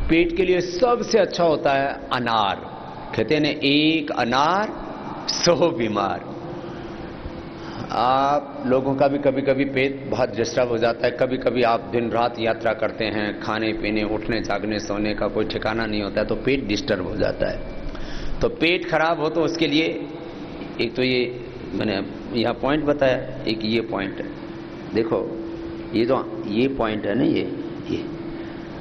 पेट के लिए सबसे अच्छा होता है अनार। कहते हैं ना, एक अनार 100 बीमार। आप लोगों का भी कभी कभी पेट बहुत डिस्टर्ब हो जाता है, कभी कभी आप दिन रात यात्रा करते हैं, खाने पीने उठने जागने सोने का कोई ठिकाना नहीं होता है, तो पेट डिस्टर्ब हो जाता है। तो पेट खराब हो तो उसके लिए एक तो ये मैंने यहाँ पॉइंट बताया, एक ये पॉइंट है। देखो ये पॉइंट है ना, ये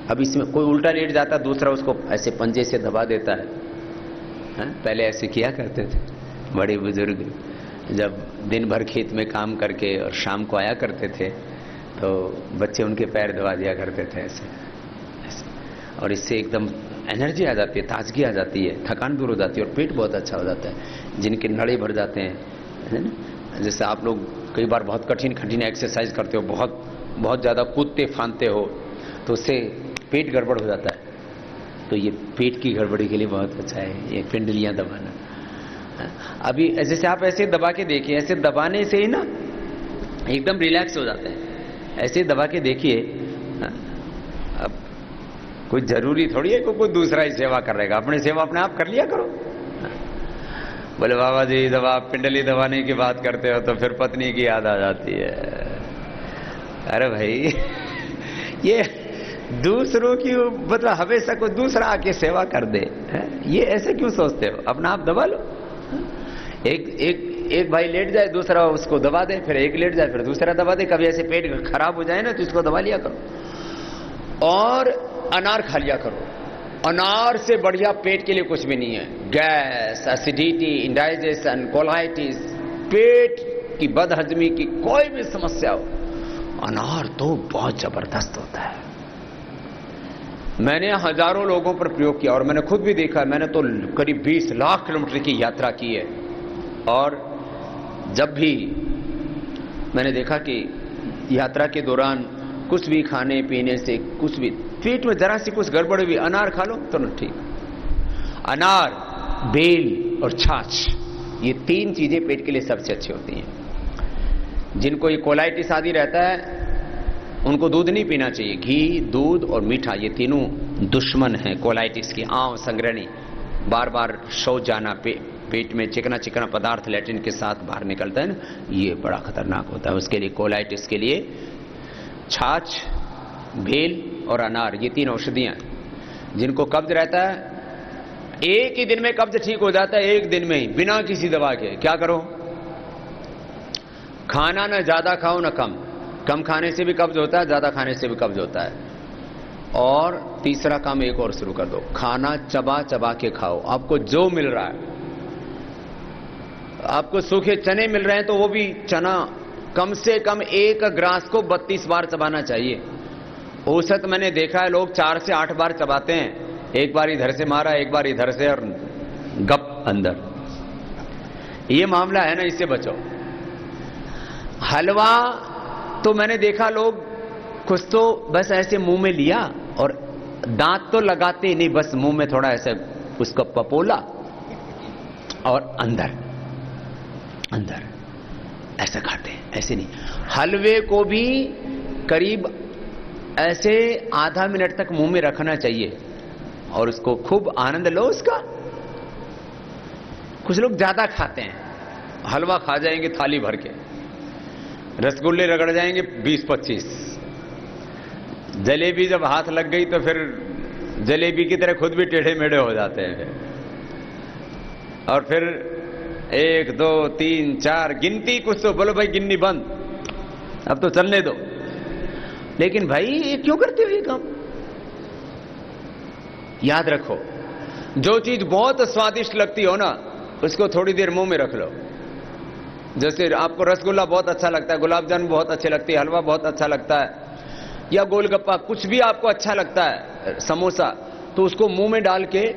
अब इसमें कोई उल्टा लेट जाता है, दूसरा उसको ऐसे पंजे से दबा देता है। पहले ऐसे किया करते थे बड़े बुजुर्ग, जब दिन भर खेत में काम करके और शाम को आया करते थे तो बच्चे उनके पैर दबा दिया करते थे ऐसे। और इससे एकदम एनर्जी आ जाती है, ताजगी आ जाती है, थकान दूर हो जाती है और पेट बहुत अच्छा हो जाता है। जिनके नड़े भर जाते हैं, है ना, जैसे आप लोग कई बार बहुत कठिन एक्सरसाइज करते हो, बहुत ज़्यादा कूदते फांदते हो, तो उससे पेट गड़बड़ हो जाता है। तो ये पेट की गड़बड़ी के लिए बहुत अच्छा है ये पिंडलियाँ दबाना। अभी जैसे आप ऐसे दबा के देखिए, ऐसे दबाने से ही ना एकदम रिलैक्स हो जाते हैं। ऐसे दबा के देखिए। अब कोई जरूरी थोड़ी है कोई दूसरा ही सेवा कर रहेगा, अपनी सेवा अपने आप कर लिया करो। बोले बाबा जी जब आप पिंडली दबाने की बात करते हो तो फिर पत्नी की याद आ जाती है। अरे भाई ये दूसरों की मतलब हमेशा कोई दूसरा आके सेवा कर दे, ये ऐसे क्यों सोचते हो? अपना आप दबा लो। एक भाई लेट जाए, दूसरा उसको दबा दे, फिर एक लेट जाए, फिर दूसरा दबा दे। कभी ऐसे पेट खराब हो जाए ना तो इसको दबा लिया करो। और अनार खा लिया करो। अनार से बढ़िया पेट के लिए कुछ भी नहीं है। गैस, एसिडिटी, इंडाइजेशन, कोलाइटिस, पेट की बदहजमी की कोई भी समस्या हो, अनार तो बहुत जबरदस्त होता है। मैंने हजारों लोगों पर प्रयोग किया और मैंने खुद भी देखा। मैंने तो करीब 20 लाख किलोमीटर की यात्रा की है और जब भी मैंने देखा कि यात्रा के दौरान कुछ भी खाने पीने से कुछ भी पेट में जरा सी कुछ गड़बड़ भी, अनार खा लो तो ना ठीक। अनार, बेल और छाछ, ये 3 चीजें पेट के लिए सबसे अच्छी होती हैं। जिनको ये कोलाइटिस आदि रहता है उनको दूध नहीं पीना चाहिए। घी, दूध और मीठा, ये तीनों दुश्मन हैं कोलाइटिस की। आंव संग्रहणी, बार बार शौच जाना, पेट में चिकना चिकना पदार्थ लैट्रिन के साथ बाहर निकलता है ना, ये बड़ा खतरनाक होता है। उसके लिए कोलाइटिस के लिए छाछ, बेल और अनार, ये 3 औषधियां। जिनको कब्ज रहता है, एक ही दिन में कब्ज ठीक हो जाता है, एक दिन में ही, बिना किसी दवा के। क्या करो? खाना ना ज्यादा खाओ ना कम खाने से भी कब्ज होता है, ज्यादा खाने से भी कब्ज होता है। और तीसरा काम एक और शुरू कर दो, खाना चबा चबा के खाओ। आपको जो मिल रहा है, आपको सूखे चने मिल रहे हैं तो वो भी चना कम से कम 1 ग्रास को 32 बार चबाना चाहिए। औसत मैंने देखा है लोग 4 से 8 बार चबाते हैं। एक बार इधर से मारा, एक बार इधर से, और गप अंदर। ये मामला है ना, इससे बचो। हलवा तो मैंने देखा लोग कुछ तो बस ऐसे मुंह में लिया और दांत तो लगाते नहीं, बस मुंह में थोड़ा ऐसे उसका पपोला और अंदर ऐसा खाते हैं। ऐसे नहीं, हलवे को भी करीब ऐसे आधा मिनट तक मुंह में रखना चाहिए और उसको खूब आनंद लो उसका। कुछ लोग ज्यादा खाते हैं, हलवा खा जाएंगे थाली भर के, रसगुल्ले रगड़ जाएंगे 20-25, जलेबी जब हाथ लग गई तो फिर जलेबी की तरह खुद भी टेढ़े मेढ़े हो जाते हैं। और फिर 1 2 3 4 गिनती कुछ तो बोलो भाई, गिननी बंद, अब तो चलने दो। लेकिन भाई ये क्यों करते हो ये काम? याद रखो, जो चीज बहुत स्वादिष्ट लगती हो ना, उसको थोड़ी देर मुंह में रख लो। जैसे आपको रसगुल्ला बहुत अच्छा लगता है, गुलाब जामुन बहुत अच्छे लगती है, हलवा बहुत अच्छा लगता है, या गोलगप्पा, कुछ भी आपको अच्छा लगता है, समोसा, तो उसको मुंह में डाल के,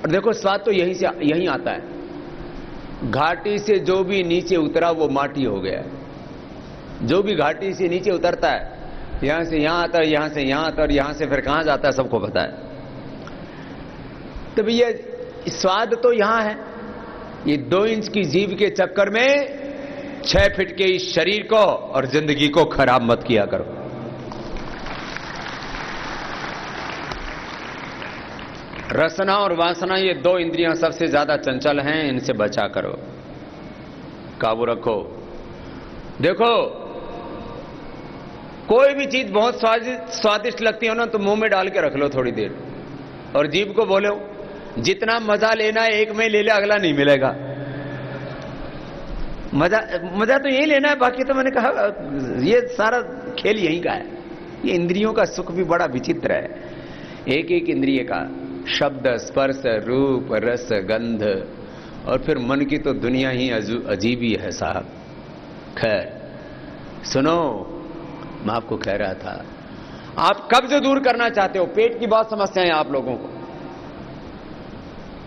और देखो स्वाद तो यहीं आता है। घाटी से जो भी नीचे उतरा वो माटी हो गया। जो भी घाटी से नीचे उतरता है, यहां से यहां आता है, यहां से यहां आता है, और यहां से फिर कहां जाता है सबको पता है। तो भैया स्वाद तो यहां है। ये 2 इंच की जीभ के चक्कर में 6 फीट के इस शरीर को और जिंदगी को खराब मत किया करो। रसना और वासना, ये दो इंद्रियां सबसे ज्यादा चंचल हैं, इनसे बचा करो, काबू रखो। देखो, कोई भी चीज बहुत स्वादिष्ट लगती हो ना, तो मुंह में डाल के रख लो थोड़ी देर, और जीभ को बोलो जितना मजा लेना है एक में ले ले, अगला नहीं मिलेगा। मजा तो यही लेना है, बाकी तो मैंने कहा ये सारा खेल यही का है। ये इंद्रियों का सुख भी बड़ा विचित्र है। एक एक इंद्रिय का शब्द, स्पर्श, रूप, रस, गंध, और फिर मन की तो दुनिया ही अजीब ही है साहब। खैर सुनो, मैं आपको कह रहा था, आप कब्ज दूर करना चाहते हो, पेट की बहुत समस्या है आप लोगों को,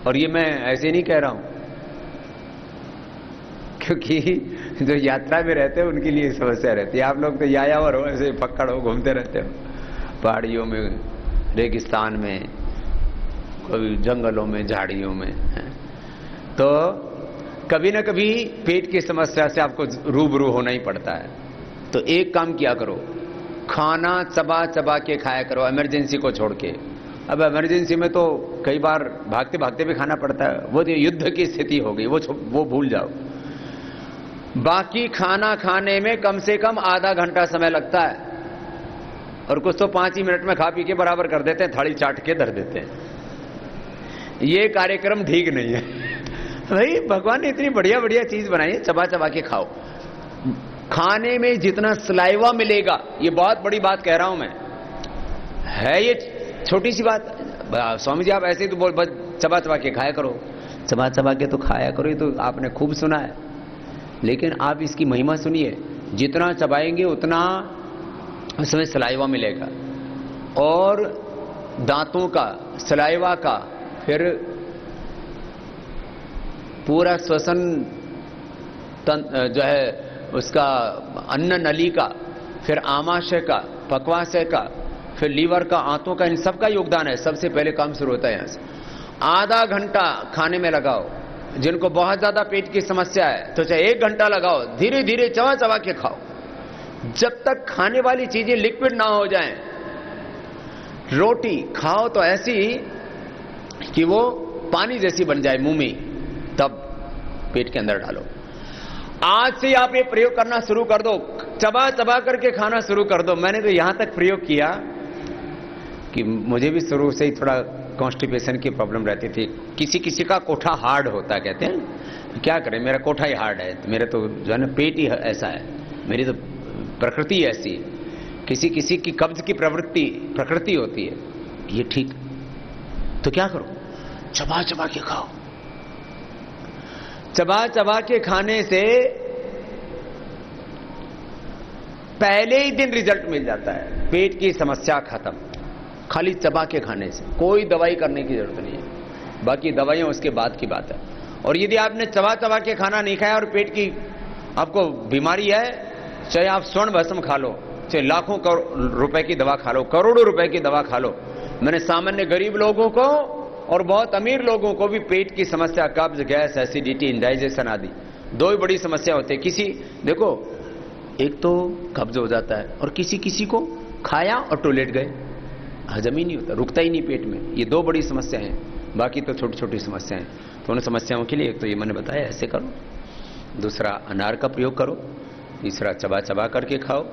और ये मैं ऐसे नहीं कह रहा हूं, क्योंकि जो यात्रा में रहते हो उनके लिए समस्या रहती है। आप लोग तो यायावर हो, ऐसे पकड़ हो, घूमते रहते हो पहाड़ियों में, रेगिस्तान में, कभी जंगलों में, झाड़ियों में, तो कभी ना कभी पेट की समस्या से आपको रूबरू होना ही पड़ता है। तो एक काम किया करो, खाना चबा चबा के खाया करो, इमरजेंसी को छोड़ के। अब इमरजेंसी में तो कई बार भागते भागते भी खाना पड़ता है, वो तो युद्ध की स्थिति हो गई, वो भूल जाओ। बाकी खाना खाने में कम से कम आधा घंटा समय लगता है, और कुछ तो 5 ही मिनट में खा पी के बराबर कर देते हैं, थाली चाट के धर देते हैं। ये कार्यक्रम ठीक नहीं है भाई। भगवान ने इतनी बढ़िया बढ़िया चीज बनाई है, चबा चबा के खाओ। खाने में जितना सलाइवा मिलेगा, ये बहुत बड़ी बात कह रहा हूं मैं, है ये छोटी सी बात। स्वामी जी आप ऐसे ही तो बोल, बस चबा चबा के खाया करो, चबा चबा के तो खाया करो, ये तो आपने खूब सुना है, लेकिन आप इसकी महिमा सुनिए। जितना चबाएंगे उतना उसमें सलाइवा मिलेगा, और दांतों का, सलाइवा का, फिर पूरा श्वसन जो है उसका, अन्न नली का, फिर आमाशय का, पक्वाशय का, फिर लीवर का, आंतों का, इन सब का योगदान है। सबसे पहले काम शुरू होता है यहां से। आधा घंटा खाने में लगाओ। जिनको बहुत ज्यादा पेट की समस्या है तो चाहे 1 घंटा लगाओ, धीरे धीरे चबा चबा के खाओ, जब तक खाने वाली चीजें लिक्विड ना हो जाएं। रोटी खाओ तो ऐसी कि वो पानी जैसी बन जाए मुंह में, तब पेट के अंदर डालो। आज से आप ये प्रयोग करना शुरू कर दो, चबा चबा करके खाना शुरू कर दो। मैंने तो यहां तक प्रयोग किया कि मुझे भी शुरू से ही थोड़ा कॉन्स्टिपेशन की प्रॉब्लम रहती थी। किसी किसी का कोठा हार्ड होता है, कहते हैं, क्या करें, मेरा कोठा ही हार्ड है, मेरा तो जो है ना पेट ही ऐसा है, मेरी तो प्रकृति ऐसी है। किसी किसी की कब्ज की प्रकृति होती है, ये ठीक। तो क्या करो, चबा चबा के खाओ। चबा चबा के खाने से पहले ही दिन रिजल्ट मिल जाता है, पेट की समस्या खत्म, खाली चबा के खाने से। कोई दवाई करने की जरूरत नहीं है, बाकी दवाइयां उसके बाद की बात है। और यदि आपने चबा चबा के खाना नहीं खाया और पेट की आपको बीमारी है, चाहे आप स्वर्ण भस्म खा लो, चाहे लाखों रुपए की दवा खा लो, करोड़ों रुपए की दवा खा लो। मैंने सामान्य गरीब लोगों को और बहुत अमीर लोगों को भी पेट की समस्या, कब्ज, गैस, एसिडिटी, इंडाइजेशन आदि 2 ही बड़ी समस्या होती है। किसी देखो, एक तो कब्ज हो जाता है, और किसी किसी को खाया और टॉयलेट गए, हजम ही नहीं होता, रुकता ही नहीं पेट में। ये 2 बड़ी समस्याएं हैं, बाकी तो छोटी छोटी समस्याएं। तो उन समस्याओं के लिए एक तो ये मैंने बताया ऐसे करो, दूसरा अनार का प्रयोग करो, तीसरा चबा चबा करके खाओ,